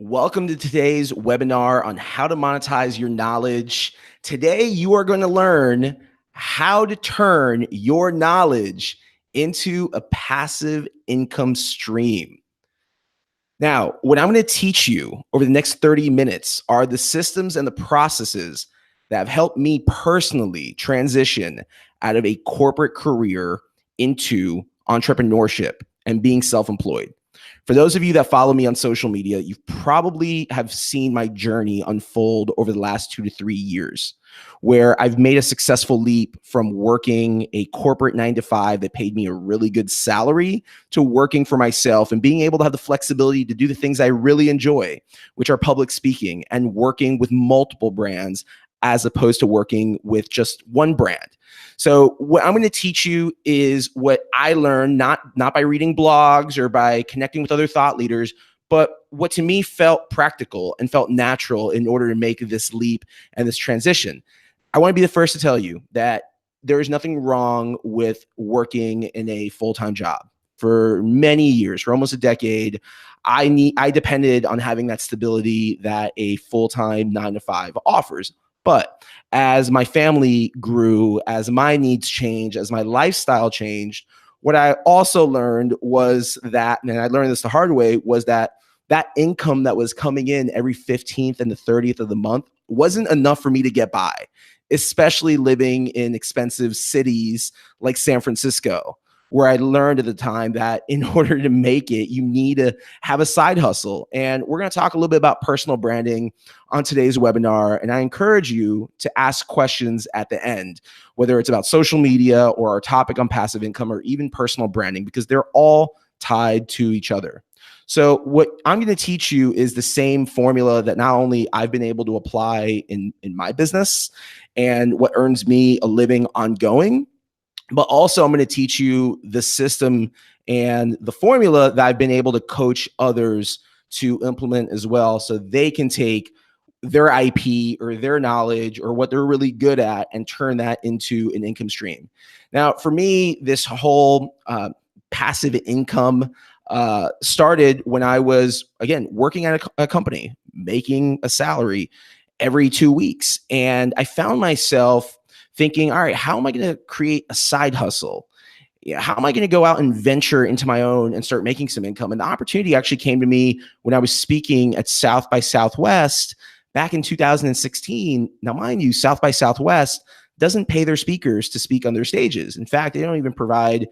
Welcome to today's webinar on how to monetize your knowledge. Today, you are going to learn how to turn your knowledge into a passive income stream. Now, what I'm going to teach you over the next 30 minutes are the systems and the processes that have helped me personally transition out of a corporate career into entrepreneurship and being self-employed. For those of you that follow me on social media, you probably have seen my journey unfold over the last 2 to 3 years, where I've made a successful leap from working a corporate 9 to 5 that paid me a really good salary to working for myself and being able to have the flexibility to do the things I really enjoy, which are public speaking and working with multiple brands as opposed to working with just one brand. So what I'm going to teach you is what I learned, not by reading blogs or by connecting with other thought leaders, but what to me felt practical and felt natural in order to make this leap and this transition. I want to be the first to tell you that there is nothing wrong with working in a full-time job. For many years, for almost a decade, I depended on having that stability that a full-time 9 to 5 offers. But as my family grew, as my needs changed, as my lifestyle changed, what I also learned was that, and I learned this the hard way, was that income that was coming in every 15th and the 30th of the month wasn't enough for me to get by, especially living in expensive cities like San Francisco, where I learned at the time that in order to make it, you need to have a side hustle. And we're going to talk a little bit about personal branding on today's webinar. And I encourage you to ask questions at the end, whether it's about social media or our topic on passive income or even personal branding, because they're all tied to each other. So what I'm going to teach you is the same formula that not only I've been able to apply in my business and what earns me a living ongoing, but also I'm going to teach you the system and the formula that I've been able to coach others to implement as well, so they can take their IP or their knowledge or what they're really good at and turn that into an income stream. Now, for me, this whole passive income started when I was, again, working at a company, making a salary every 2 weeks. And I found myself thinking, all right, how am I going to create a side hustle? Yeah, how am I going to go out and venture into my own and start making some income? And the opportunity actually came to me when I was speaking at South by Southwest back in 2016. Now, mind you, South by Southwest doesn't pay their speakers to speak on their stages. In fact, they don't even provide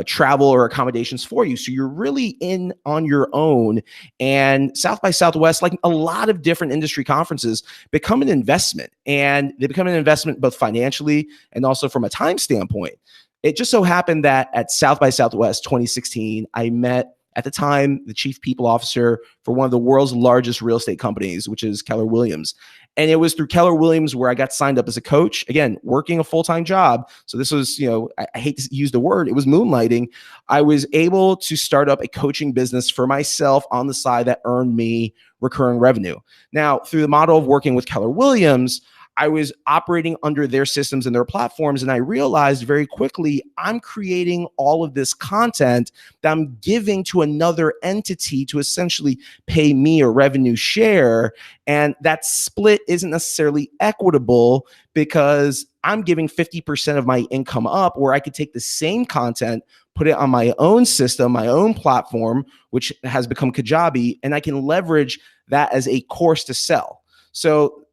travel or accommodations for you. So you're really in on your own. And South by Southwest, like a lot of different industry conferences, become an investment. And they become an investment both financially and also from a time standpoint. It just so happened that at South by Southwest 2016, I met, at the time, the chief people officer for one of the world's largest real estate companies, which is Keller Williams. And it was through Keller Williams where I got signed up as a coach, again, working a full-time job. So this was, I hate to use the word, it was moonlighting. I was able to start up a coaching business for myself on the side that earned me recurring revenue. Now, through the model of working with Keller Williams, I was operating under their systems and their platforms, and I realized very quickly I'm creating all of this content that I'm giving to another entity to essentially pay me a revenue share, and that split isn't necessarily equitable because I'm giving 50% of my income up, where I could take the same content, put it on my own system, my own platform, which has become Kajabi, and I can leverage that as a course to sell. So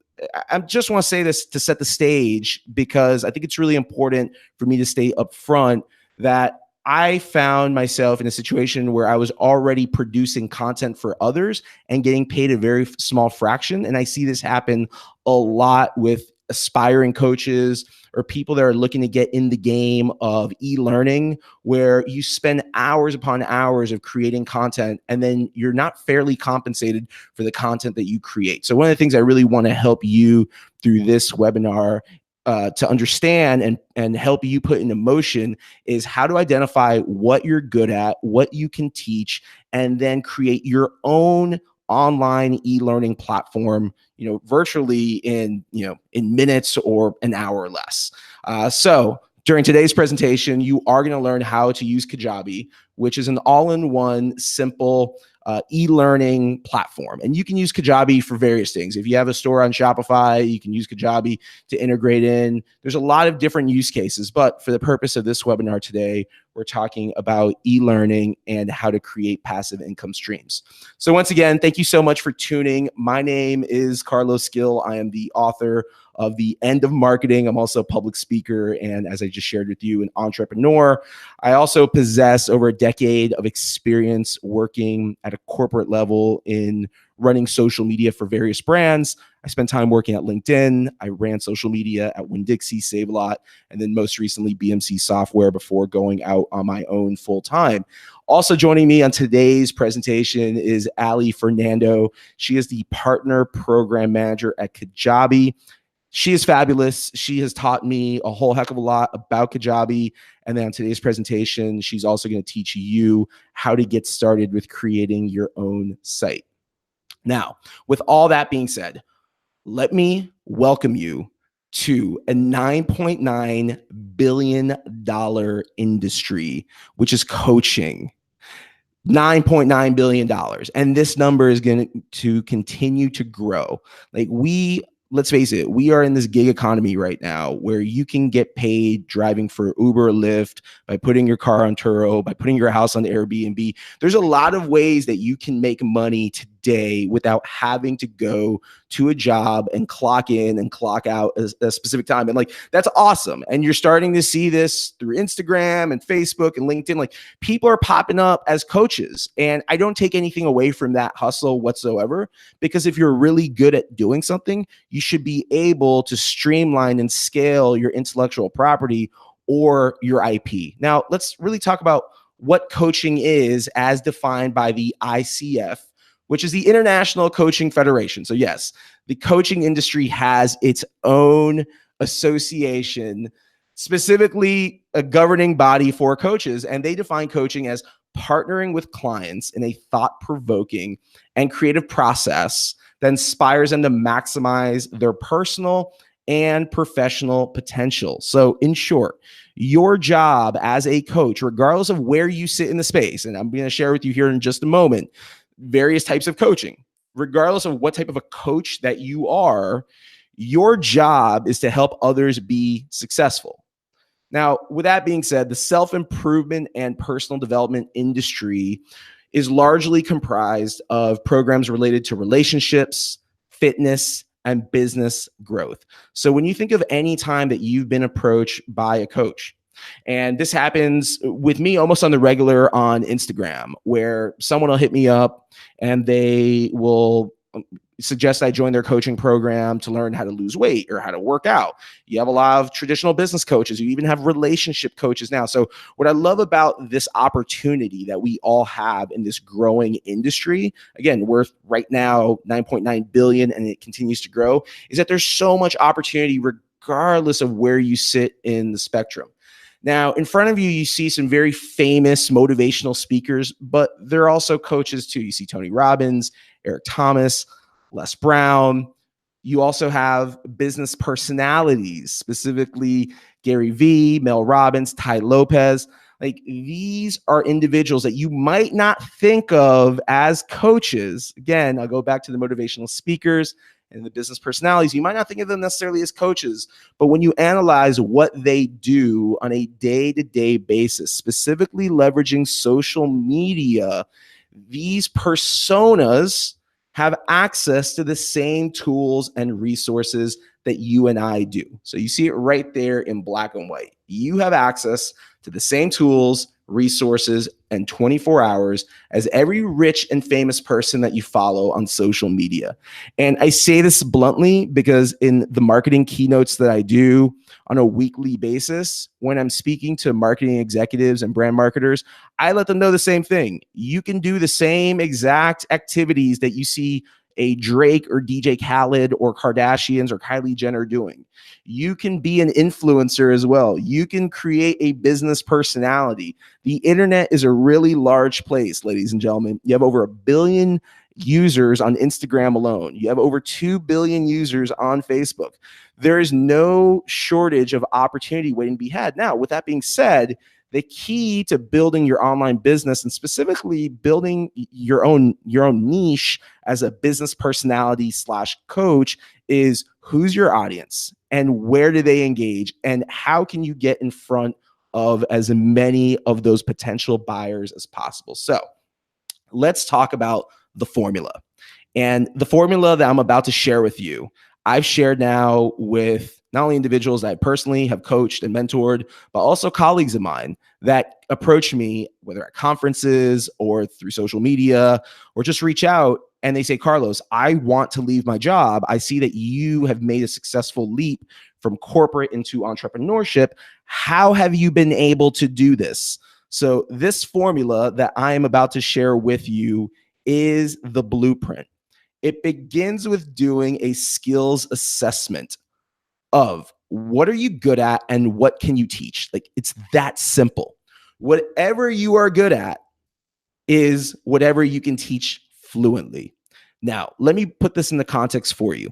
I just want to say this to set the stage, because I think it's really important for me to stay upfront that I found myself in a situation where I was already producing content for others and getting paid a very small fraction. And I see this happen a lot with aspiring coaches or people that are looking to get in the game of e-learning, where you spend hours upon hours of creating content and then you're not fairly compensated for the content that you create. So one of the things I really want to help you through this webinar to understand and help you put into motion is how to identify what you're good at, what you can teach, and then create your own online e-learning platform, virtually in minutes or an hour or less. So during today's presentation, you are going to learn how to use Kajabi, which is an all-in-one simple e-learning platform. And you can use Kajabi for various things. If you have a store on Shopify, you can use Kajabi to integrate in. There's a lot of different use cases, but for the purpose of this webinar today, we're talking about e-learning and how to create passive income streams. So once again, thank you so much for tuning. My name is Carlos Gill. I am the author of The End of Marketing. I'm also a public speaker, and as I just shared with you, an entrepreneur. I also possess over a decade of experience working at a corporate level in running social media for various brands. I spent time working at LinkedIn. I ran social media at Winn-Dixie, Save-A-Lot, and then most recently BMC Software before going out on my own full time. Also joining me on today's presentation is Ali Fernando. She is the partner program manager at Kajabi. She is fabulous. She has taught me a whole heck of a lot about Kajabi. And then on today's presentation, she's also going to teach you how to get started with creating your own site. Now, with all that being said, let me welcome you to a $9.9 billion industry, which is coaching. $9.9 billion. And this number is going to continue to grow. Let's face it, we are in this gig economy right now where you can get paid driving for Uber or Lyft, by putting your car on Turo, by putting your house on Airbnb. There's a lot of ways that you can make money today without having to go to a job and clock in and clock out a specific time. And that's awesome. And you're starting to see this through Instagram and Facebook and LinkedIn. People are popping up as coaches. And I don't take anything away from that hustle whatsoever, because if you're really good at doing something, you should be able to streamline and scale your intellectual property or your IP. Now, let's really talk about what coaching is as defined by the ICF, which is the International Coaching Federation. So yes, the coaching industry has its own association, specifically a governing body for coaches, and they define coaching as partnering with clients in a thought-provoking and creative process that inspires them to maximize their personal and professional potential. So in short, your job as a coach, regardless of where you sit in the space, and I'm going to share with you here in just a moment, various types of coaching, regardless of what type of a coach that you are, your job is to help others be successful. Now, with that being said, the self-improvement and personal development industry is largely comprised of programs related to relationships, fitness, and business growth. So when you think of any time that you've been approached by a coach, and this happens with me almost on the regular on Instagram, where someone will hit me up and they will suggest I join their coaching program to learn how to lose weight or how to work out. You have a lot of traditional business coaches. You even have relationship coaches now. So what I love about this opportunity that we all have in this growing industry, again, worth right now $9.9 billion, and it continues to grow, is that there's so much opportunity regardless of where you sit in the spectrum. Now, in front of you, you see some very famous motivational speakers, but they're also coaches too. You see Tony Robbins, Eric Thomas, Les Brown. You also have business personalities, specifically Gary Vee, Mel Robbins, Ty Lopez. These are individuals that you might not think of as coaches. Again, I'll go back to the motivational speakers and the business personalities. You might not think of them necessarily as coaches, but when you analyze what they do on a day-to-day basis, specifically leveraging social media, these personas have access to the same tools and resources that you and I do. So you see it right there in black and white. You have access to the same tools, resources, and 24 hours as every rich and famous person that you follow on social media. And I say this bluntly because in the marketing keynotes that I do on a weekly basis, when I'm speaking to marketing executives and brand marketers, I let them know the same thing. You can do the same exact activities that you see a Drake or DJ Khaled or Kardashians or Kylie Jenner doing. You can be an influencer as well. You can create a business personality. The internet is a really large place, ladies and gentlemen. You have over 1 billion users on Instagram alone. You have over 2 billion users on Facebook. There is no shortage of opportunity waiting to be had. Now, with that being said, The key to building your online business and specifically building your own niche as a business personality slash coach is who's your audience and where do they engage and how can you get in front of as many of those potential buyers as possible. So let's talk about the formula. And the formula that I'm about to share with you, I've shared now with not only individuals that I personally have coached and mentored, but also colleagues of mine that approach me, whether at conferences or through social media, or just reach out and they say, Carlos, I want to leave my job. I see that you have made a successful leap from corporate into entrepreneurship. How have you been able to do this? So this formula that I am about to share with you is the blueprint. It begins with doing a skills assessment of what are you good at and what can you teach? Like it's that simple. Whatever you are good at is whatever you can teach fluently. Now, let me put this in the context for you.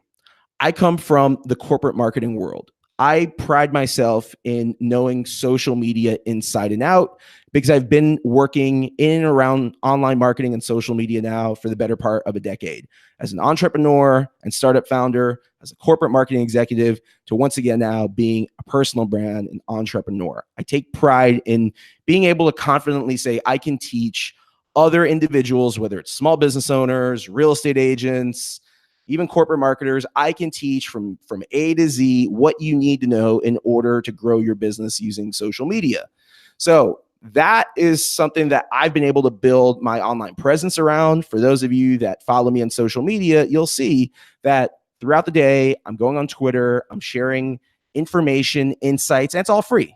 I come from the corporate marketing world. I pride myself in knowing social media inside and out because I've been working in and around online marketing and social media now for the better part of a decade. As an entrepreneur and startup founder, as a corporate marketing executive, to once again now being a personal brand and entrepreneur. I take pride in being able to confidently say I can teach other individuals, whether it's small business owners, real estate agents, even corporate marketers, I can teach from A to Z what you need to know in order to grow your business using social media. So that is something that I've been able to build my online presence around. For those of you that follow me on social media, you'll see that throughout the day, I'm going on Twitter, I'm sharing information, insights, and it's all free.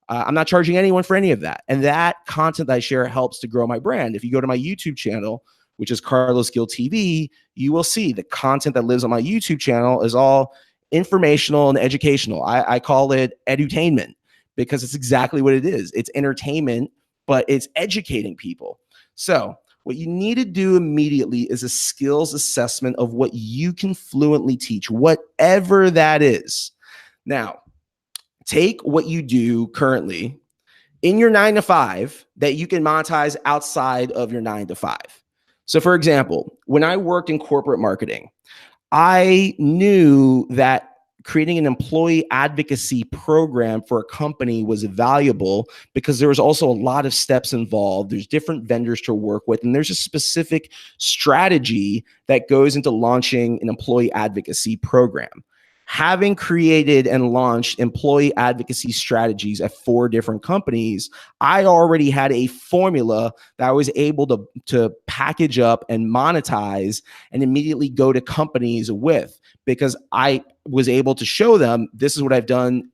I'm not charging anyone for any of that. And that content that I share helps to grow my brand. If you go to my YouTube channel, which is Carlos Gil TV, you will see the content that lives on my YouTube channel is all informational and educational. I call it edutainment because it's exactly what it is. It's entertainment, but it's educating people. So what you need to do immediately is a skills assessment of what you can fluently teach, whatever that is. Now, take what you do currently in your 9-to-5 that you can monetize outside of your 9-to-5. So for example, when I worked in corporate marketing, I knew that creating an employee advocacy program for a company was valuable because there was also a lot of steps involved. There's different vendors to work with, and there's a specific strategy that goes into launching an employee advocacy program. Having created and launched employee advocacy strategies at 4 different companies, I already had a formula that I was able to package up and monetize and immediately go to companies with, because I was able to show them this is what I've done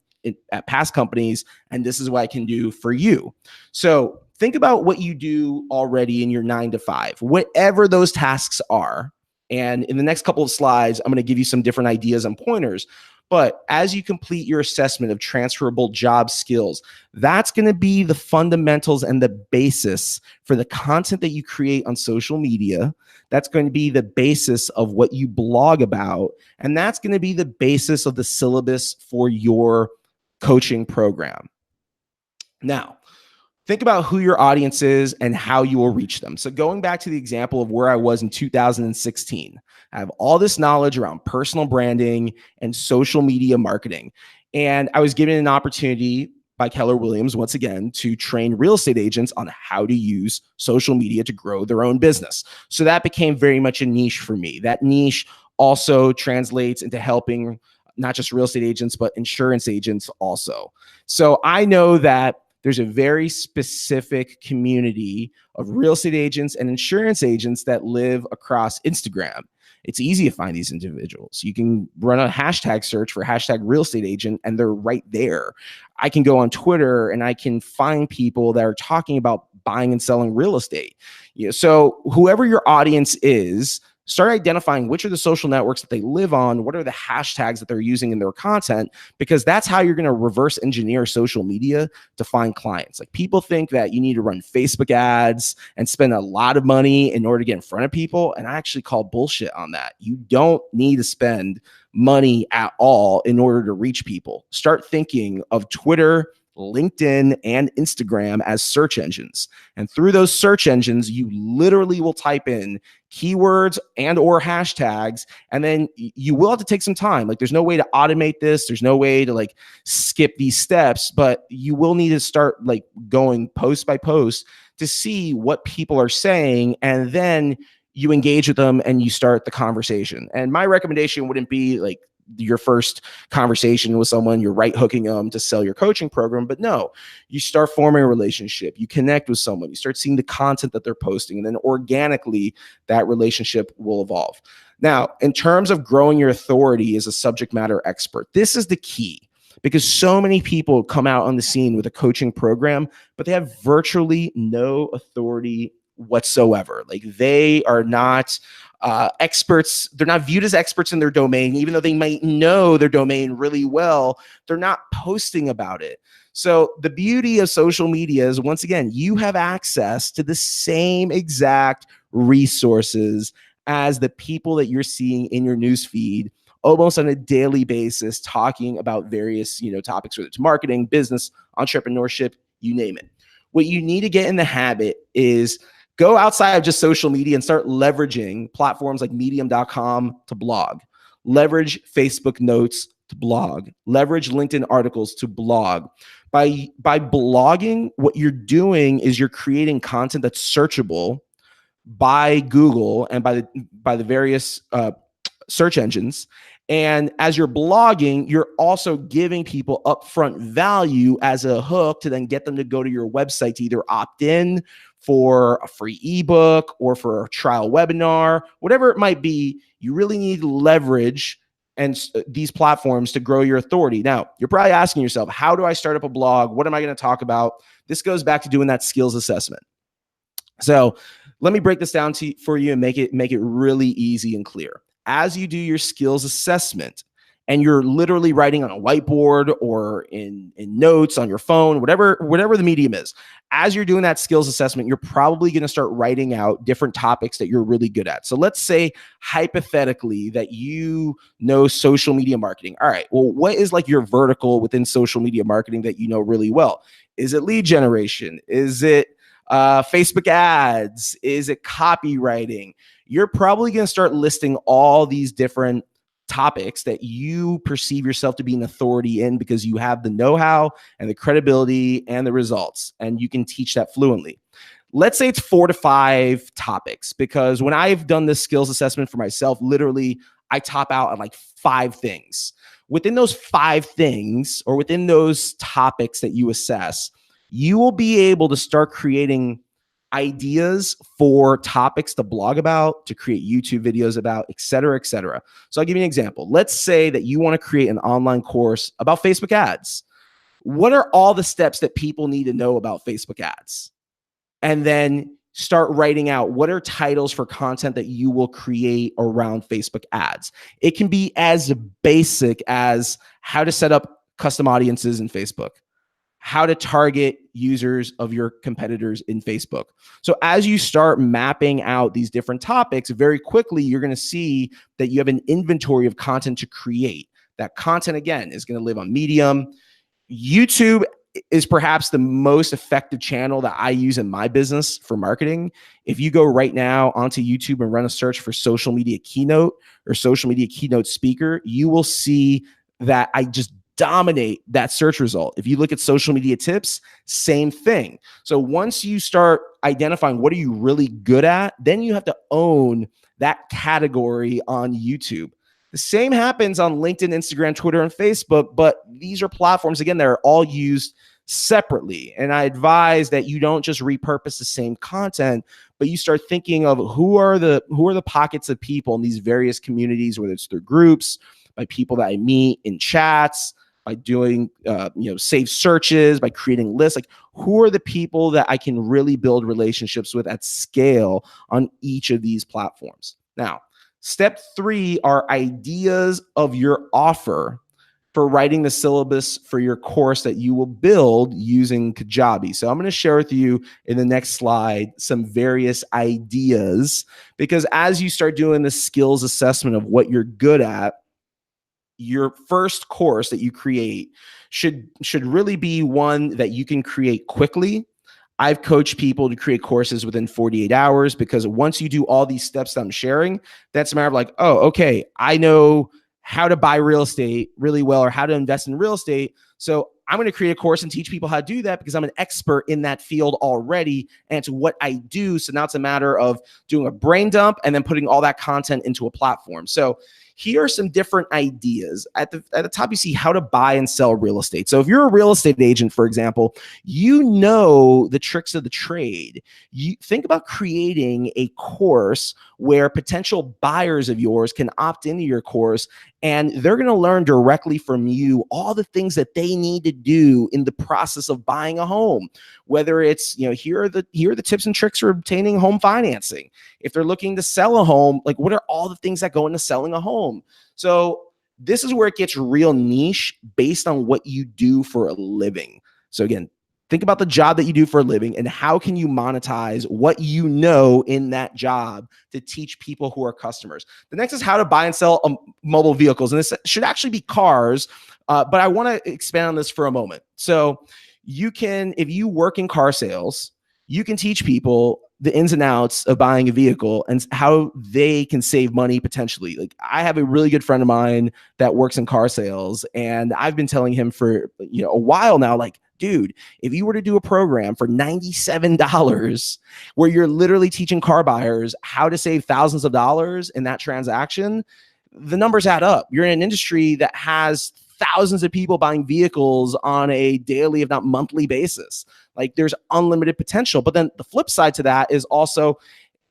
at past companies and this is what I can do for you. So think about what you do already in your 9-to-5, whatever those tasks are. And in the next couple of slides, I'm going to give you some different ideas and pointers. But as you complete your assessment of transferable job skills, that's going to be the fundamentals and the basis for the content that you create on social media. That's going to be the basis of what you blog about. And that's going to be the basis of the syllabus for your coaching program. Now, think about who your audience is and how you will reach them. So going back to the example of where I was in 2016, I have all this knowledge around personal branding and social media marketing. And I was given an opportunity by Keller Williams, once again, to train real estate agents on how to use social media to grow their own business. So that became very much a niche for me. That niche also translates into helping not just real estate agents, but insurance agents also. So I know that there's a very specific community of real estate agents and insurance agents that live across Instagram. It's easy to find these individuals. You can run a hashtag search for hashtag real estate agent and they're right there. I can go on Twitter and I can find people that are talking about buying and selling real estate. So whoever your audience is, start identifying which are the social networks that they live on, what are the hashtags that they're using in their content, because that's how you're going to reverse engineer social media to find clients. Like, people think that you need to run Facebook ads and spend a lot of money in order to get in front of people. And I actually call bullshit on that. You don't need to spend money at all in order to reach people. Start thinking of Twitter, LinkedIn, and Instagram as search engines. And through those search engines, you literally will type in keywords and or hashtags, and then you will have to take some time. Like, there's no way to automate this. There's no way to like skip these steps, but you will need to start like going post by post to see what people are saying, and then you engage with them and you start the conversation. And my recommendation wouldn't be like your first conversation with someone, you're right hooking them to sell your coaching program. But no, you start forming a relationship, you connect with someone, you start seeing the content that they're posting, and then organically that relationship will evolve. Now, in terms of growing your authority as a subject matter expert, this is the key, because so many people come out on the scene with a coaching program, but they have virtually no authority whatsoever. Like, they are not experts. They're not viewed as experts in their domain, even though they might know their domain really well. They're not posting about it. So the beauty of social media is, once again, you have access to the same exact resources as the people that you're seeing in your newsfeed almost on a daily basis, talking about various, topics, whether it's marketing, business, entrepreneurship, you name it. What you need to get in the habit is go outside of just social media and start leveraging platforms like medium.com to blog, leverage Facebook notes to blog, leverage LinkedIn articles to blog. By blogging, what you're doing is you're creating content that's searchable by Google and by the various search engines. And as you're blogging, you're also giving people upfront value as a hook to then get them to go to your website to either opt in for a free ebook or for a trial webinar, whatever it might be. You really need to leverage these platforms to grow your authority. Now, you're probably asking yourself, how do I start up a blog? What am I going to talk about? This goes back to doing that skills assessment. So let me break this down for you and make it really easy and clear. As you do your skills assessment, and you're literally writing on a whiteboard or in notes on your phone, whatever the medium is, as you're doing that skills assessment, you're probably going to start writing out different topics that you're really good at. So let's say hypothetically that you know social media marketing. All right, well, what is like your vertical within social media marketing that you know really well? Is it lead generation? Is it Facebook ads? Is it copywriting? You're probably going to start listing all these different topics that you perceive yourself to be an authority in, because you have the know-how and the credibility and the results, and you can teach that fluently. Let's say it's 4 to 5 topics, because when I've done this skills assessment for myself, literally I top out on like 5 things. Within those 5 things, or within those topics that you assess, you will be able to start creating ideas for topics to blog about, to create YouTube videos about, et cetera, et cetera. So I'll give you an example. Let's say that you want to create an online course about Facebook ads. What are all the steps that people need to know about Facebook ads? And then start writing out what are titles for content that you will create around Facebook ads. It can be as basic as how to set up custom audiences in Facebook, how to target users of your competitors in Facebook. So as you start mapping out these different topics, very quickly, you're going to see that you have an inventory of content to create. That content, again, is going to live on Medium. YouTube is perhaps the most effective channel that I use in my business for marketing. If you go right now onto YouTube and run a search for social media keynote or social media keynote speaker, you will see that I just dominate that search result. If you look at social media tips, same thing. So once you start identifying what are you really good at, then you have to own that category on YouTube. The same happens on LinkedIn, Instagram, Twitter, and Facebook, but these are platforms, again, that are all used separately. And I advise that you don't just repurpose the same content, but you start thinking of who are the pockets of people in these various communities, whether it's through groups, by people that I meet in chats, by doing saved searches, by creating lists. Like, who are the people that I can really build relationships with at scale on each of these platforms? Now, step 3 are ideas of your offer for writing the syllabus for your course that you will build using Kajabi. So I'm going to share with you in the next slide some various ideas, because as you start doing the skills assessment of what you're good at, your first course that you create should really be one that you can create quickly. I've coached people to create courses within 48 hours because once you do all these steps that I'm sharing, that's a matter of like, oh, okay, I know how to buy real estate really well or how to invest in real estate. So I'm going to create a course and teach people how to do that because I'm an expert in that field already. And it's what I do. So now it's a matter of doing a brain dump and then putting all that content into a platform. So here are some different ideas. At the top, you see how to buy and sell real estate. So if you're a real estate agent, for example, you know the tricks of the trade. You think about creating a course where potential buyers of yours can opt into your course, and they're going to learn directly from you all the things that they need to do in the process of buying a home. Whether it's, here are the tips and tricks for obtaining home financing. If they're looking to sell a home, like what are all the things that go into selling a home? So this is where it gets real niche based on what you do for a living. So again, think about the job that you do for a living and how can you monetize what you know in that job to teach people who are customers. The next is how to buy and sell mobile vehicles. And this should actually be cars, but I want to expand on this for a moment. So you can, if you work in car sales, you can teach people the ins and outs of buying a vehicle and how they can save money potentially. Like I have a really good friend of mine that works in car sales, and I've been telling him for a while now, like, dude, if you were to do a program for $97 where you're literally teaching car buyers how to save thousands of dollars in that transaction, the numbers add up. You're in an industry that has thousands of people buying vehicles on a daily, if not monthly basis. Like there's unlimited potential. But then the flip side to that is also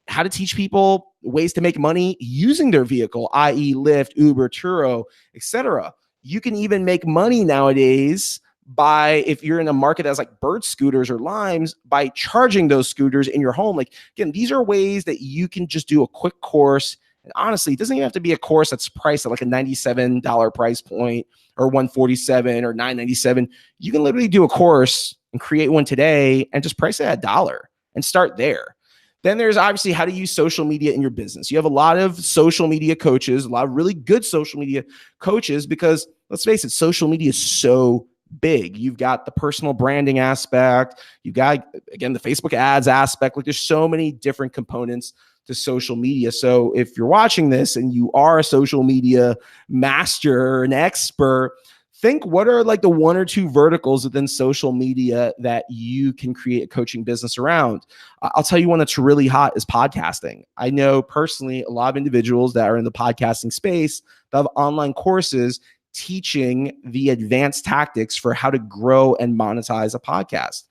how to teach people ways to make money using their vehicle, i.e. Lyft, Uber, Turo, etc. You can even make money nowadays by, if you're in a market that's like Bird scooters or Limes, by charging those scooters in your home. Like again, these are ways that you can just do a quick course. And honestly, it doesn't even have to be a course that's priced at like a $97 price point or $147 or $997. You can literally do a course and create one today and just price it at $1 and start there. Then there's obviously how to use social media in your business. You have a lot of social media coaches, a lot of really good social media coaches, because let's face it, social media is so big. You've got the personal branding aspect. You've got, again, the Facebook ads aspect. Like there's so many different components to social media. So if you're watching this and you are a social media master, an expert, think what are like the one or two verticals within social media that you can create a coaching business around. I'll tell you one that's really hot is podcasting. I know personally a lot of individuals that are in the podcasting space that have online courses teaching the advanced tactics for how to grow and monetize a podcast.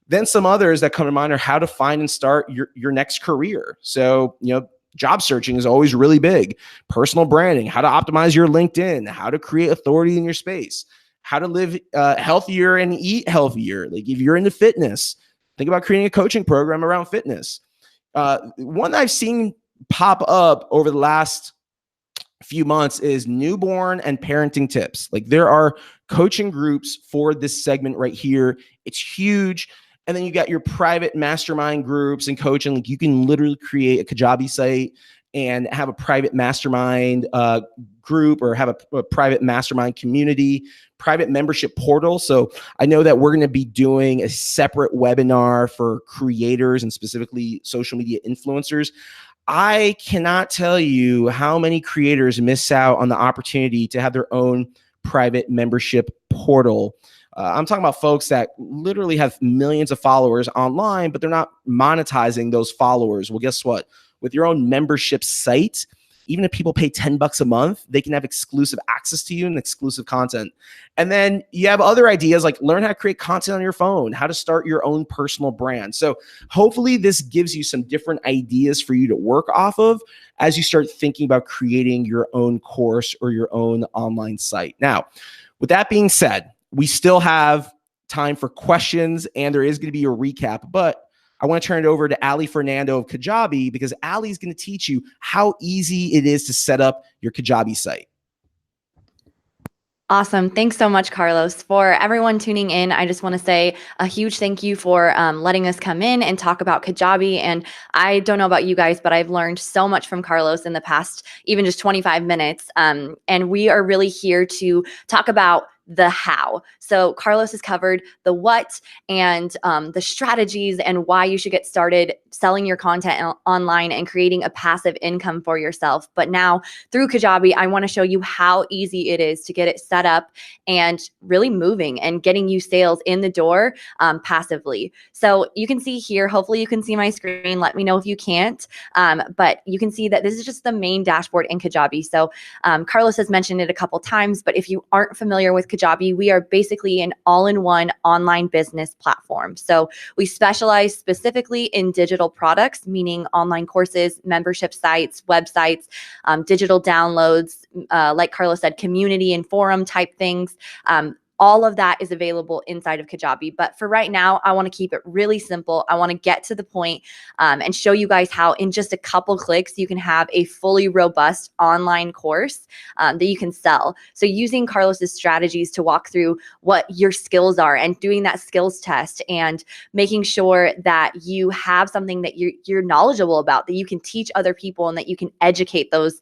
Then some others that come to mind are how to find and start your next career. So, job searching is always really big. Personal branding, how to optimize your LinkedIn, how to create authority in your space, how to live healthier and eat healthier. Like if you're into fitness, think about creating a coaching program around fitness. One I've seen pop up over the last few months is newborn and parenting tips. Like there are coaching groups for this segment right here. It's huge. And then you got your private mastermind groups and coaching. Like you can literally create a Kajabi site and have a private mastermind group, or have a private mastermind community, private membership portal. So I know that we're going to be doing a separate webinar for creators and specifically social media influencers. I cannot tell you how many creators miss out on the opportunity to have their own private membership portal. I'm talking about folks that literally have millions of followers online, but they're not monetizing those followers. Well, guess what? With your own membership site, even if people pay $10 a month, they can have exclusive access to you and exclusive content. And then you have other ideas like learn how to create content on your phone, how to start your own personal brand. So hopefully this gives you some different ideas for you to work off of as you start thinking about creating your own course or your own online site. Now, with that being said, we still have time for questions and there is going to be a recap, but I want to turn it over to Ali Fernando of Kajabi because Ali is going to teach you how easy it is to set up your Kajabi site. Awesome. Thanks so much, Carlos. For everyone tuning in, I just want to say a huge thank you for letting us come in and talk about Kajabi. And I don't know about you guys, but I've learned so much from Carlos in the past, even just 25 minutes. And we are really here to talk about the how. So Carlos has covered the what and the strategies and why you should get started selling your content online and creating a passive income for yourself. But now through Kajabi, I want to show you how easy it is to get it set up and really moving and getting you sales in the door passively. So you can see here, hopefully you can see my screen. Let me know if you can't. But you can see that this is just the main dashboard in Kajabi. So Carlos has mentioned it a couple times, but if you aren't familiar with Kajabi, we are basically an all-in-one online business platform. So we specialize specifically in digital products, meaning online courses, membership sites, websites, digital downloads, like Carlos said, community and forum type things. All of that is available inside of Kajabi. But for right now, I want to keep it really simple. I want to get to the point and show you guys how in just a couple clicks, you can have a fully robust online course that you can sell. So using Carlos's strategies to walk through what your skills are and doing that skills test and making sure that you have something that you're knowledgeable about, that you can teach other people and that you can educate those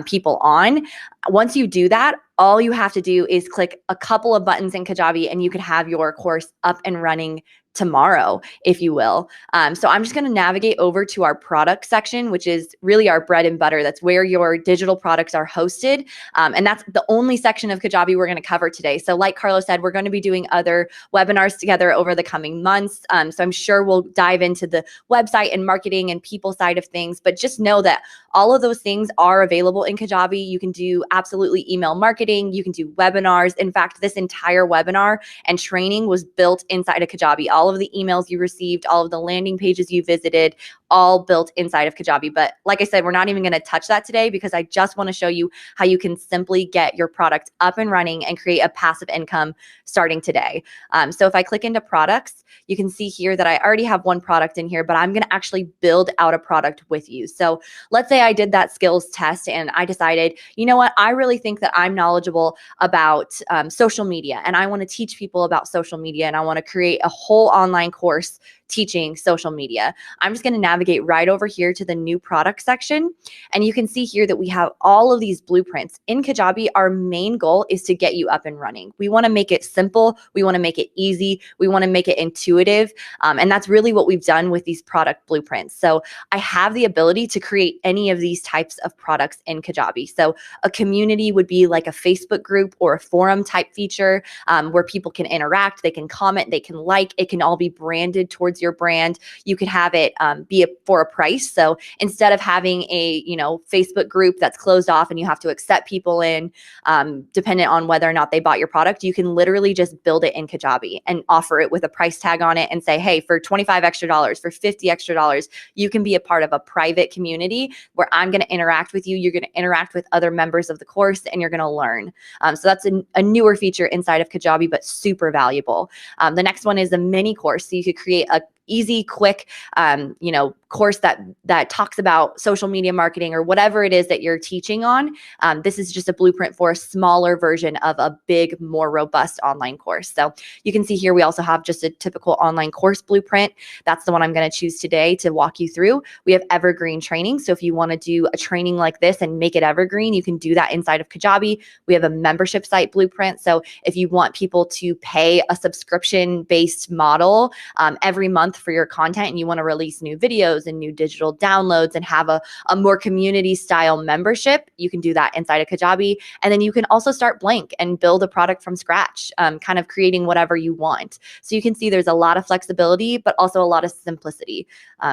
people on. Once you do that, all you have to do is click a couple of buttons in Kajabi and you can have your course up and running tomorrow, if you will. So I'm just going to navigate over to our product section, which is really our bread and butter. That's where your digital products are hosted. And that's the only section of Kajabi we're going to cover today. So like Carlos said, we're going to be doing other webinars together over the coming months. So I'm sure we'll dive into the website and marketing and people side of things, but just know that all of those things are available in Kajabi. You can do absolutely email marketing. You can do webinars. In fact, this entire webinar and training was built inside of Kajabi. All of the emails you received, all of the landing pages you visited, all built inside of Kajabi. But like I said, we're not even going to touch that today because I just want to show you how you can simply get your product up and running and create a passive income starting today. So if I click into products, you can see here that I already have one product in here, but I'm going to actually build out a product with you. So let's say I did that skills test and I decided, you know what, I really think that I'm knowledgeable about social media and I want to teach people about social media and I want to create a whole online course teaching social media. I'm just going to navigate right over here to the new product section. And you can see here that we have all of these blueprints. In Kajabi, our main goal is to get you up and running. We want to make it simple. We want to make it easy. We want to make it intuitive. And that's really what we've done with these product blueprints. So I have the ability to create any of these types of products in Kajabi. So a community would be like a Facebook group or a forum type feature where people can interact, they can comment, they can like, it can all be branded towards your brand. You could have it be for a price. So instead of having a Facebook group that's closed off and you have to accept people in, dependent on whether or not they bought your product, you can literally just build it in Kajabi and offer it with a price tag on it and say, hey, for $25 extra, for $50 extra, you can be a part of a private community where I'm going to interact with you. You're going to interact with other members of the course and you're going to learn. So that's a newer feature inside of Kajabi, but super valuable. The next one is a mini course. So you could create a easy, quick, course that talks about social media marketing or whatever it is that you're teaching on. This is just a blueprint for a smaller version of a big, more robust online course. So you can see here, we also have just a typical online course blueprint. That's the one I'm going to choose today to walk you through. We have evergreen training. So if you want to do a training like this and make it evergreen, you can do that inside of Kajabi. We have a membership site blueprint. So if you want people to pay a subscription-based model every month for your content and you want to release new videos and new digital downloads and have a more community style membership, you can do that inside of Kajabi. And then you can also start blank and build a product from scratch, kind of creating whatever you want. So you can see there's a lot of flexibility, but also a lot of simplicity.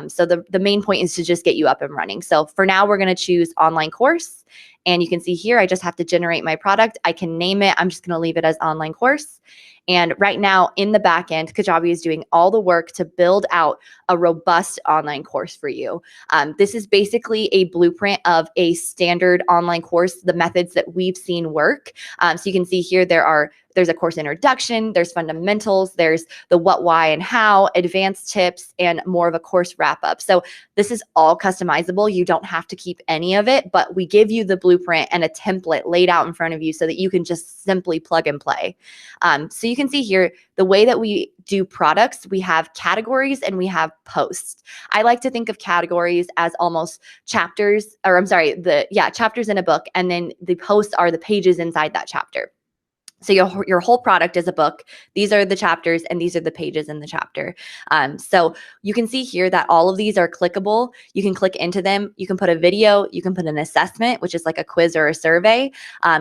So the main point is to just get you up and running. So for now, we're going to choose online course. And you can see here, I just have to generate my product. I can name it. I'm just going to leave it as online course. And right now in the back end, Kajabi is doing all the work to build out a robust online course for you. This is basically a blueprint of a standard online course, the methods that we've seen work. So you can see here, There's a course introduction, there's fundamentals, there's the what, why, and how, advanced tips, and more of a course wrap up. So this is all customizable. You don't have to keep any of it, but we give you the blueprint and a template laid out in front of you so that you can just simply plug and play. So you can see here, the way that we do products, we have categories and we have posts. I like to think of categories as almost chapters, or I'm sorry, chapters in a book, and then the posts are the pages inside that chapter. So your whole product is a book. These are the chapters and these are the pages in the chapter. So you can see here that all of these are clickable. You can click into them. You can put a video. You can put an assessment, which is like a quiz or a survey.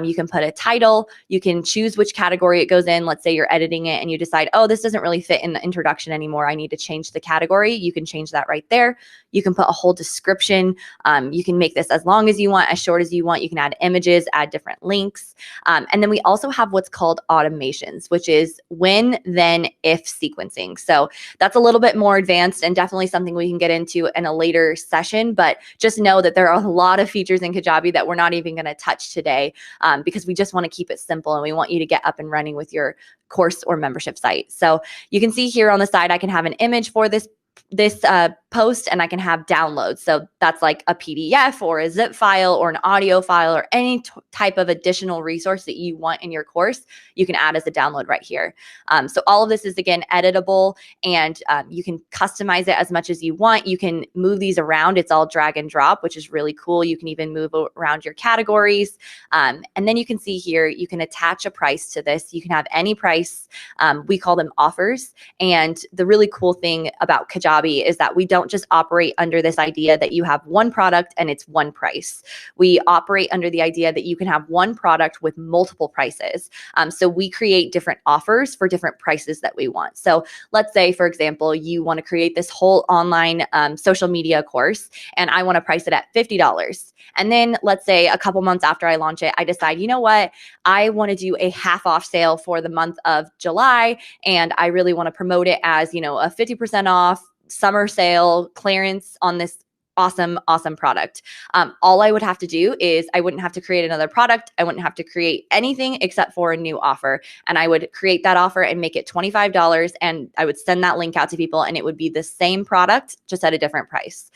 You can put a title. You can choose which category it goes in. Let's say you're editing it and you decide, oh, this doesn't really fit in the introduction anymore. I need to change the category. You can change that right there. You can put a whole description. You can make this as long as you want, as short as you want. You can add images, add different links. And then we also have what's called automations, which is when, then, if sequencing. So that's a little bit more advanced and definitely something we can get into in a later session, but just know that there are a lot of features in Kajabi that we're not even going to touch today because we just want to keep it simple and we want you to get up and running with your course or membership site. So you can see here on the side, I can have an image for this post and I can have downloads. So that's like a PDF or a zip file or an audio file or any type of additional resource that you want in your course, you can add as a download right here. So all of this is, again, editable, and you can customize it as much as you want. You can move these around. It's all drag and drop, which is really cool. You can even move around your categories. And then you can see here, you can attach a price to this. You can have any price. We call them offers. And the really cool thing about Kajabi is that we don't just operate under this idea that you have one product and it's one price. We operate under the idea that you can have one product with multiple prices. So we create different offers for different prices that we want. So let's say, for example, you want to create this whole online social media course, and I want to price it at $50. And then let's say a couple months after I launch it, I decide, you know what, I want to do a half off sale for the month of July, and I really want to promote it as, a 50% off summer sale clearance on this awesome product. All I would have to do is I wouldn't have to create another product. I wouldn't have to create anything except for a new offer. And I would create that offer and make it $25. And I would send that link out to people and it would be the same product, just at a different price.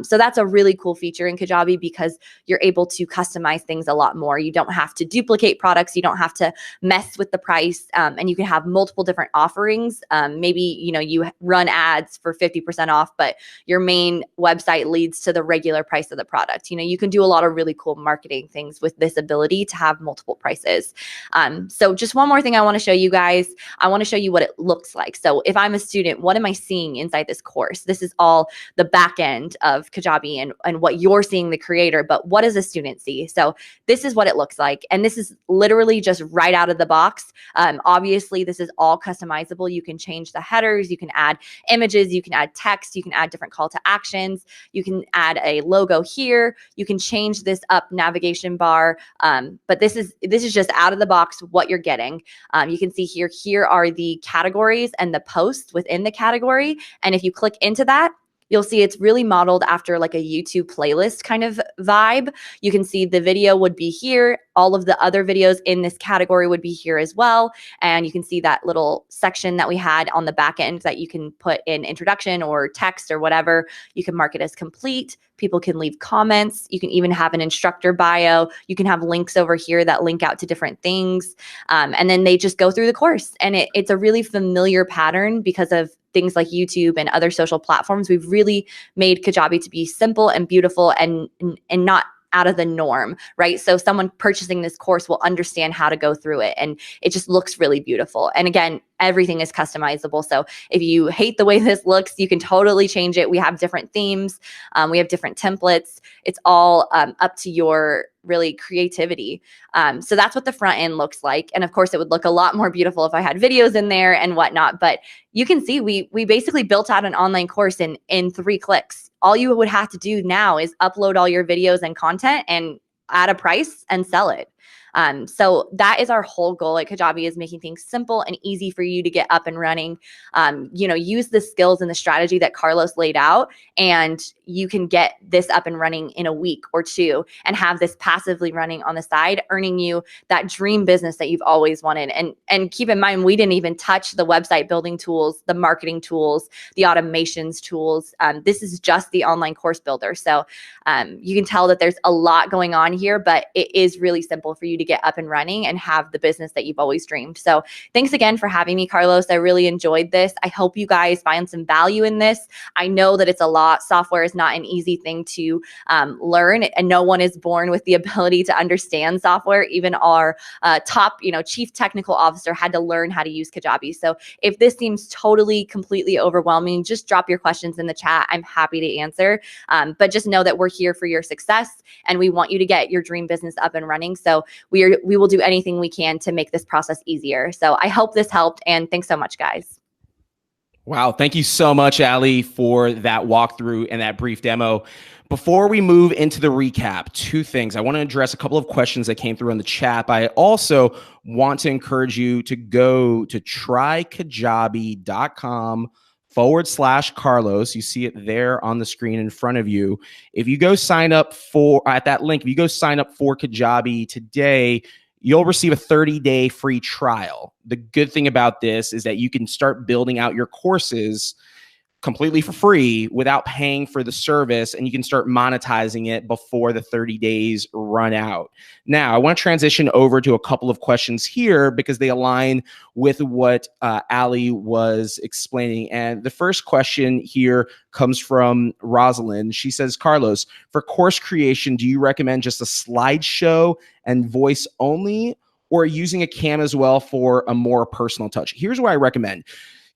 So that's a really cool feature in Kajabi because you're able to customize things a lot more. You don't have to duplicate products. You don't have to mess with the price. And you can have multiple different offerings. Maybe, you run ads for 50% off, but your main website leads to the regular price of the product. You can do a lot of really cool marketing things with this ability to have multiple prices. So just one more thing I want to show you guys. I want to show you what it looks like. So if I'm a student, what am I seeing inside this course? This is all the back end of Kajabi and what you're seeing, the creator, but what does a student see? So this is what it looks like. And this is literally just right out of the box. Obviously, this is all customizable. You can change the headers. You can add images. You can add text. You can add different call to actions. You can add a logo here. You can change this up navigation bar. But this is just out of the box what you're getting. You can see here are the categories and the posts within the category. And if you click into that, you'll see it's really modeled after like a YouTube playlist kind of vibe. You can see the video would be here. All of the other videos in this category would be here as well. And you can see that little section that we had on the back end that you can put in introduction or text or whatever. You can mark it as complete. People can leave comments. You can even have an instructor bio. You can have links over here that link out to different things. And then they just go through the course. And it's a really familiar pattern because of things like YouTube and other social platforms. We've really made Kajabi to be simple and beautiful and not out of the norm, right? So someone purchasing this course will understand how to go through it, and it just looks really beautiful. And again, everything is customizable. So if you hate the way this looks, you can totally change it. We have different themes. We have different templates. It's all up to your really creativity. So that's what the front end looks like. And of course, it would look a lot more beautiful if I had videos in there and whatnot. But you can see we basically built out an online course in 3 clicks. All you would have to do now is upload all your videos and content and add a price and sell it. So that is our whole goal at Kajabi, is making things simple and easy for you to get up and running. Use the skills and the strategy that Carlos laid out, and you can get this up and running in a week or two and have this passively running on the side, earning you that dream business that you've always wanted. And keep in mind, we didn't even touch the website building tools, the marketing tools, the automations tools. This is just the online course builder. So you can tell that there's a lot going on here, but it is really simple for you to get up and running and have the business that you've always dreamed. So thanks again for having me, Carlos. I really enjoyed this. I hope you guys find some value in this. I know that it's a lot. Software is not an easy thing to learn, and no one is born with the ability to understand software. Even our top, chief technical officer had to learn how to use Kajabi. So if this seems totally, completely overwhelming, just drop your questions in the chat. I'm happy to answer. But just know that we're here for your success, and we want you to get your dream business up and running. So we will do anything we can to make this process easier. So I hope this helped, and thanks so much, guys. Wow. Thank you so much, Ali, for that walkthrough and that brief demo. Before we move into the recap, two things. I want to address a couple of questions that came through in the chat. I also want to encourage you to go to trykajabi.com/Carlos. You see it there on the screen in front of you. If you go sign up at that link, if you go sign up for Kajabi today, you'll receive a 30-day free trial. The good thing about this is that you can start building out your courses completely for free without paying for the service, and you can start monetizing it before the 30 days run out. Now, I want to transition over to a couple of questions here because they align with what Ali was explaining. And the first question here comes from Rosalind. She says, Carlos, for course creation, do you recommend just a slideshow and voice only, or using a cam as well for a more personal touch? Here's what I recommend.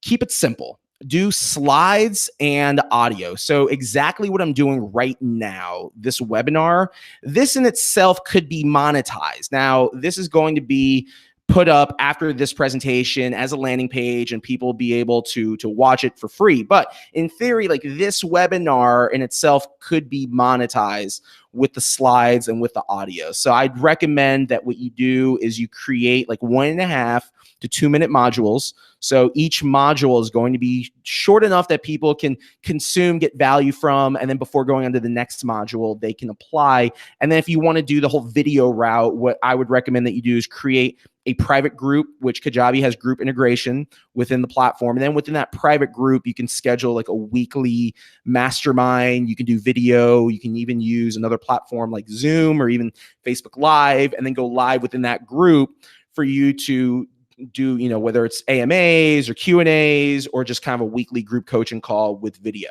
Keep it simple. Do slides and audio. So exactly what I'm doing right now, this webinar, this in itself could be monetized. Now, this is going to be put up after this presentation as a landing page, and people will be able to watch it for free. But in theory, like, this webinar in itself could be monetized with the slides and with the audio. So I'd recommend that what you do is you create like 1.5 to 2 minute modules. So each module is going to be short enough that people can consume, get value from, and then before going on to the next module, they can apply. And then if you want to do the whole video route, what I would recommend that you do is create a private group, which Kajabi has group integration within the platform. And then within that private group, you can schedule like a weekly mastermind. You can do video. You can even use another platform like Zoom or even Facebook Live, and then go live within that group for you to do, whether it's AMAs or Q&As or just kind of a weekly group coaching call with video.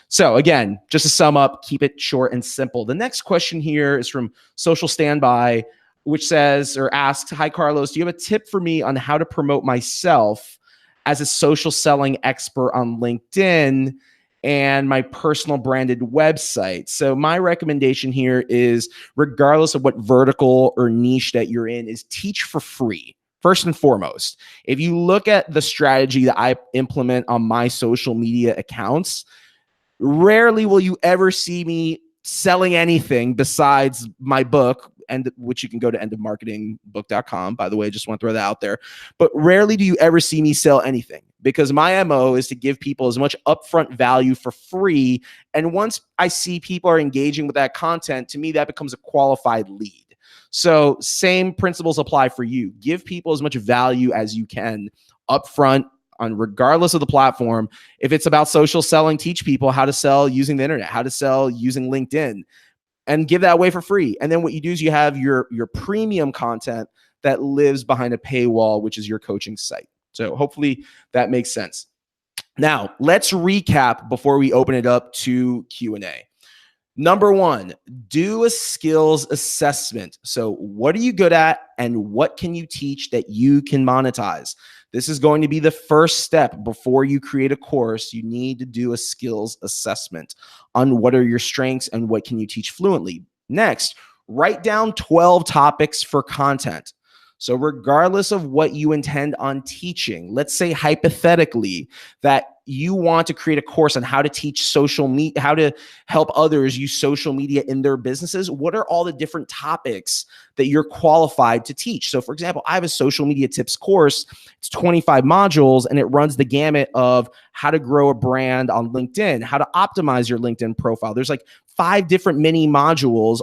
So again, just to sum up, keep it short and simple. The next question here is from Social Standby, which says or asks, hi, Carlos, do you have a tip for me on how to promote myself as a social selling expert on LinkedIn and my personal branded website? So my recommendation here is, regardless of what vertical or niche that you're in, is teach for free. First and foremost, if you look at the strategy that I implement on my social media accounts, rarely will you ever see me selling anything besides my book, and which you can go to endofmarketingbook.com. By the way, just want to throw that out there. But rarely do you ever see me sell anything, because my MO is to give people as much upfront value for free. And once I see people are engaging with that content, to me, that becomes a qualified lead. So same principles apply for you. Give people as much value as you can upfront, on regardless of the platform. If it's about social selling, teach people how to sell using the internet, how to sell using LinkedIn, and give that away for free. And then what you do is you have your premium content that lives behind a paywall, which is your coaching site. So hopefully that makes sense. Now, let's recap before we open it up to Q&A. Number one, do a skills assessment. So what are you good at and what can you teach that you can monetize? This is going to be the first step before you create a course. You need to do a skills assessment on what are your strengths and what can you teach fluently. Next, write down 12 topics for content. So regardless of what you intend on teaching, let's say hypothetically that you want to create a course on how to teach social media, how to help others use social media in their businesses, what are all the different topics that you're qualified to teach? So for example, I have a social media tips course. It's 25 modules and it runs the gamut of how to grow a brand on LinkedIn, how to optimize your LinkedIn profile. There's like 5 different mini modules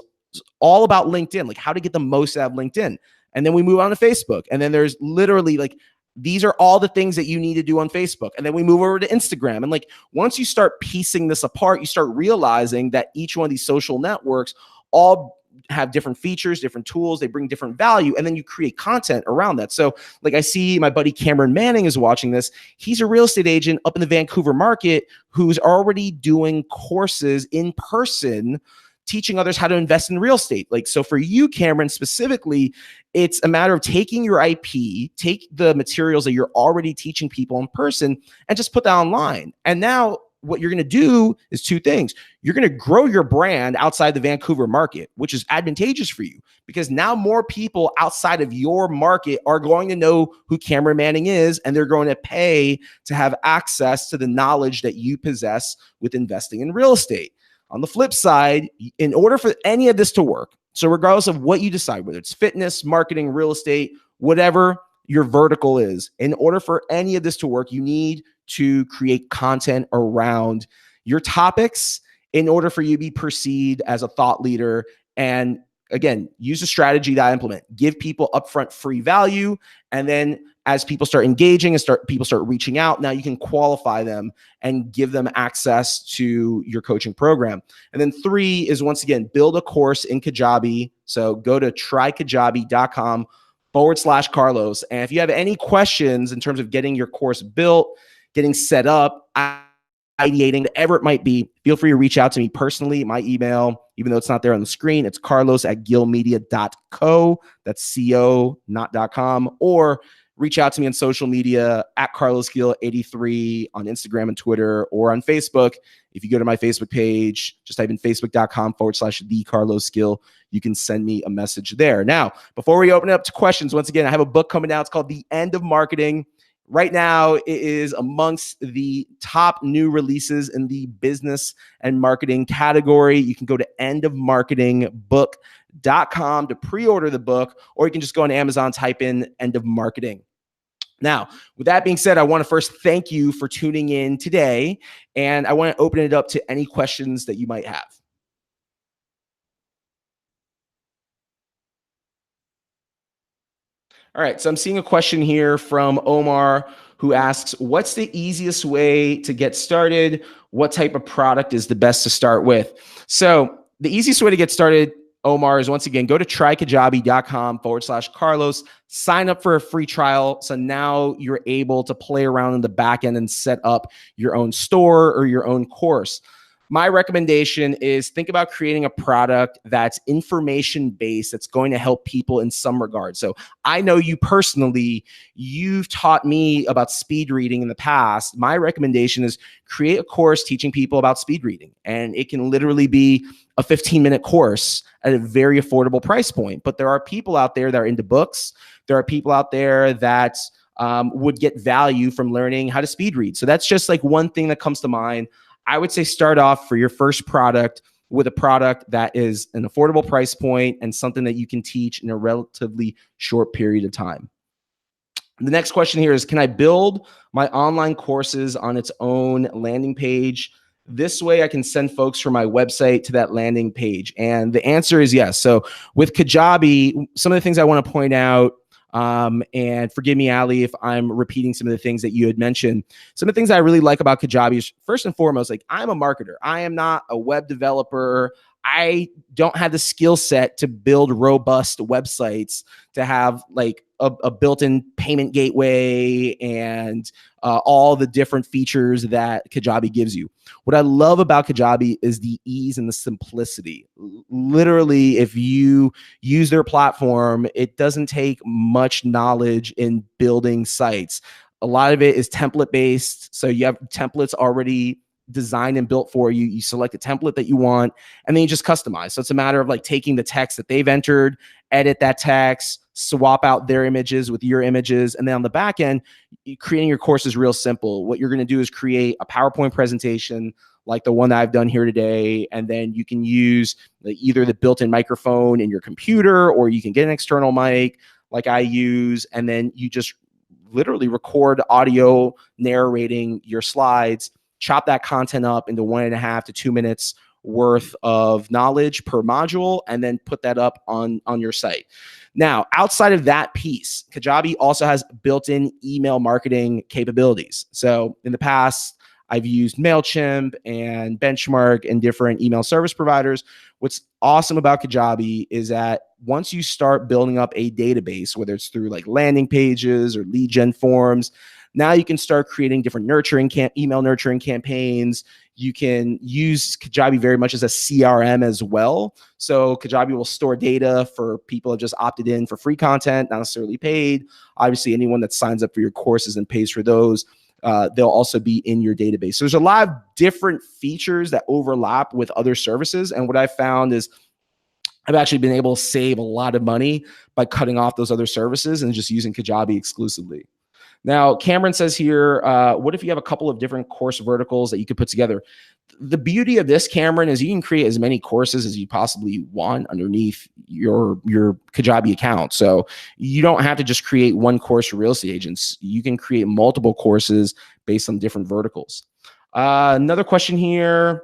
all about LinkedIn, like how to get the most out of LinkedIn. And then we move on to Facebook. And then there's literally like, these are all the things that you need to do on Facebook. And then we move over to Instagram. And like, once you start piecing this apart, you start realizing that each one of these social networks all have different features, different tools, they bring different value, and then you create content around that. So like I see my buddy Cameron Manning is watching this. He's a real estate agent up in the Vancouver market who's already doing courses in person teaching others how to invest in real estate. Like, so for you, Cameron, specifically, it's a matter of taking your IP, take the materials that you're already teaching people in person and just put that online. And now what you're going to do is 2 things. You're going to grow your brand outside the Vancouver market, which is advantageous for you because now more people outside of your market are going to know who Cameron Manning is, and they're going to pay to have access to the knowledge that you possess with investing in real estate. On the flip side, in order for any of this to work, so regardless of what you decide, whether it's fitness, marketing, real estate, whatever your vertical is, in order for any of this to work, you need to create content around your topics in order for you to be perceived as a thought leader. And again, use a strategy that I implement. Give people upfront free value. And then as people start engaging and people start reaching out, now you can qualify them and give them access to your coaching program. And then 3 is, once again, build a course in Kajabi. So go to trykajabi.com/Carlos. And if you have any questions in terms of getting your course built, getting set up, ideating, whatever it might be, feel free to reach out to me personally. My email, even though it's not there on the screen, it's carlos@gillmedia.co. That's CO, not .com. Or reach out to me on social media at carlosgill83 on Instagram and Twitter, or on Facebook. If you go to my Facebook page, just type in facebook.com/thecarlosgill. You can send me a message there. Now, before we open it up to questions, once again, I have a book coming out. It's called The End of Marketing. Right now, it is amongst the top new releases in the business and marketing category. You can go to endofmarketingbook.com to pre-order the book, or you can just go on Amazon, type in End of Marketing. Now, with that being said, I want to first thank you for tuning in today, and I want to open it up to any questions that you might have. All right, so I'm seeing a question here from Omar who asks, what's the easiest way to get started? What type of product is the best to start with? So the easiest way to get started, Omar, is once again, go to trykajabi.com/Carlos, sign up for a free trial. So now you're able to play around in the back end and set up your own store or your own course. My recommendation is think about creating a product that's information-based, that's going to help people in some regard. So I know you personally, you've taught me about speed reading in the past. My recommendation is create a course teaching people about speed reading. And it can literally be a 15-minute course at a very affordable price point. But there are people out there that are into books. There are people out there that would get value from learning how to speed read. So that's just like one thing that comes to mind. I would say start off for your first product with a product that is an affordable price point and something that you can teach in a relatively short period of time. The next question here is, can I build my online courses on its own landing page? This way I can send folks from my website to that landing page. And the answer is yes. So with Kajabi, some of the things I want to point out, and forgive me, Ali, if I'm repeating some of the things that you had mentioned. Some of the things I really like about Kajabi is, first and foremost, like, I'm a marketer. I am not a web developer. I don't have the skill set to build robust websites, to have like a built-in payment gateway and all the different features that Kajabi gives you. What I love about Kajabi is the ease and the simplicity. Literally, if you use their platform, it doesn't take much knowledge in building sites. A lot of it is template-based. So you have templates already designed and built for you. You select a template that you want, and then you just customize. So it's a matter of like taking the text that they've entered, edit that text, swap out their images with your images. And then on the back end, creating your course is real simple. What you're going to do is create a PowerPoint presentation like the one that I've done here today. And then you can use either the built-in microphone in your computer, or you can get an external mic like I use. And then you just literally record audio narrating your slides, chop that content up into 1.5 to 2 minutes worth of knowledge per module, and then put that up on your site. Now, outside of that piece, Kajabi also has built-in email marketing capabilities. So in the past, I've used MailChimp and Benchmark and different email service providers. What's awesome about Kajabi is that once you start building up a database, whether it's through like landing pages or lead gen forms, now you can start creating different email nurturing campaigns. You can use Kajabi very much as a CRM as well. So Kajabi will store data for people who have just opted in for free content, not necessarily paid. Obviously, anyone that signs up for your courses and pays for those, they'll also be in your database. So there's a lot of different features that overlap with other services. And what I found is I've actually been able to save a lot of money by cutting off those other services and just using Kajabi exclusively. Now, Cameron says here, what if you have a couple of different course verticals that you could put together? The beauty of this, Cameron, is you can create as many courses as you possibly want underneath your Kajabi account. So you don't have to just create one course for real estate agents. You can create multiple courses based on different verticals. Another question here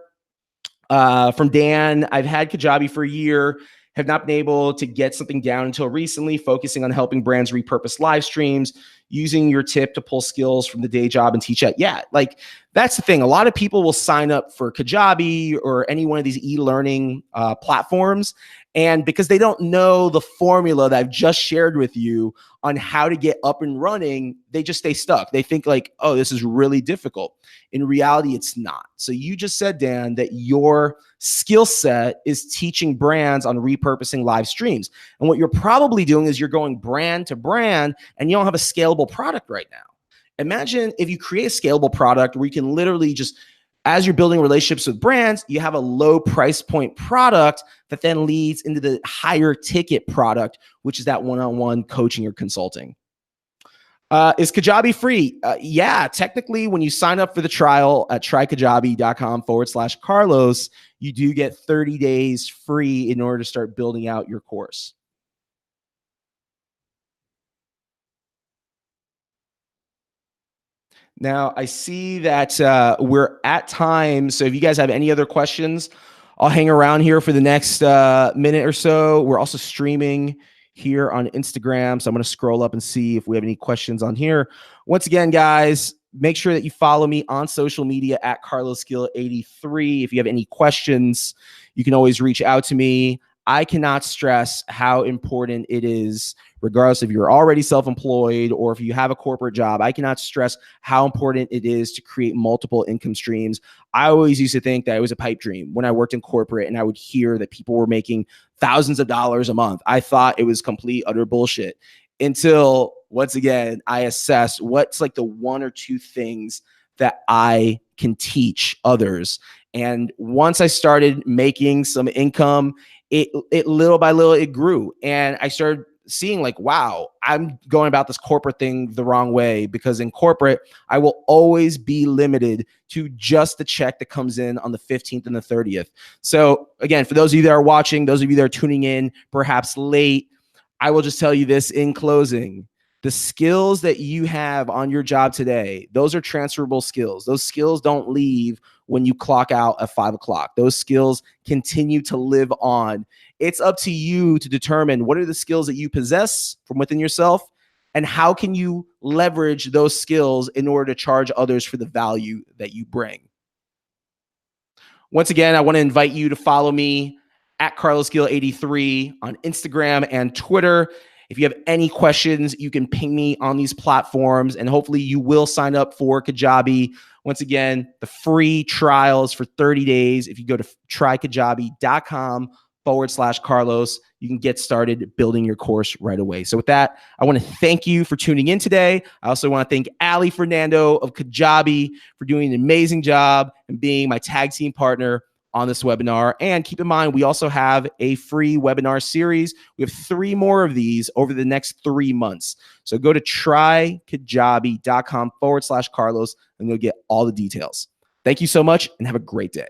from Dan. I've had Kajabi for a year, have not been able to get something down until recently, focusing on helping brands repurpose live streams, using your tip to pull skills from the day job and teach it. Yeah, like that's the thing. A lot of people will sign up for Kajabi or any one of these e-learning platforms, and because they don't know the formula that I've just shared with you on how to get up and running, they just stay stuck. They think like, oh, this is really difficult. In reality, it's not. So you just said, Dan, that your skill set is teaching brands on repurposing live streams. And what you're probably doing is you're going brand to brand and you don't have a scalable product right now. Imagine if you create a scalable product where you can literally just, as you're building relationships with brands, you have a low price point product that then leads into the higher ticket product, which is that one-on-one coaching or consulting. Is Kajabi free? Yeah, technically, when you sign up for the trial at trykajabi.com/Carlos, you do get 30 days free in order to start building out your course. Now, I see that we're at time. So if you guys have any other questions, I'll hang around here for the next minute or so. We're also streaming here on Instagram. So I'm going to scroll up and see if we have any questions on here. Once again, guys, make sure that you follow me on social media at CarlosGill83. If you have any questions, you can always reach out to me. I cannot stress how important it is, regardless if you're already self-employed or if you have a corporate job. I cannot stress how important it is to create multiple income streams. I always used to think that it was a pipe dream when I worked in corporate and I would hear that people were making thousands of dollars a month. I thought it was complete, utter bullshit until, once again, I assessed what's like the one or two things that I can teach others. And once I started making some income, it little by little, it grew. And I started seeing like, wow, I'm going about this corporate thing the wrong way, because in corporate, I will always be limited to just the check that comes in on the 15th and the 30th. So again, for those of you that are watching, those of you that are tuning in, perhaps late, I will just tell you this in closing. The skills that you have on your job today, those are transferable skills. Those skills don't leave when you clock out at 5 o'clock. Those skills continue to live on. It's up to you to determine what are the skills that you possess from within yourself, and how can you leverage those skills in order to charge others for the value that you bring. Once again, I want to invite you to follow me at CarlosGill83 on Instagram and Twitter. If you have any questions, you can ping me on these platforms, and hopefully you will sign up for Kajabi. Once again, the free trials for 30 days. If you go to trykajabi.com/Carlos, you can get started building your course right away. So with that, I want to thank you for tuning in today. I also want to thank Ali Fernando of Kajabi for doing an amazing job and being my tag team partner on this webinar. And keep in mind, we also have a free webinar series. We have 3 more of these over the next 3 months. So go to trykajabi.com/Carlos and you'll get all the details. Thank you so much and have a great day.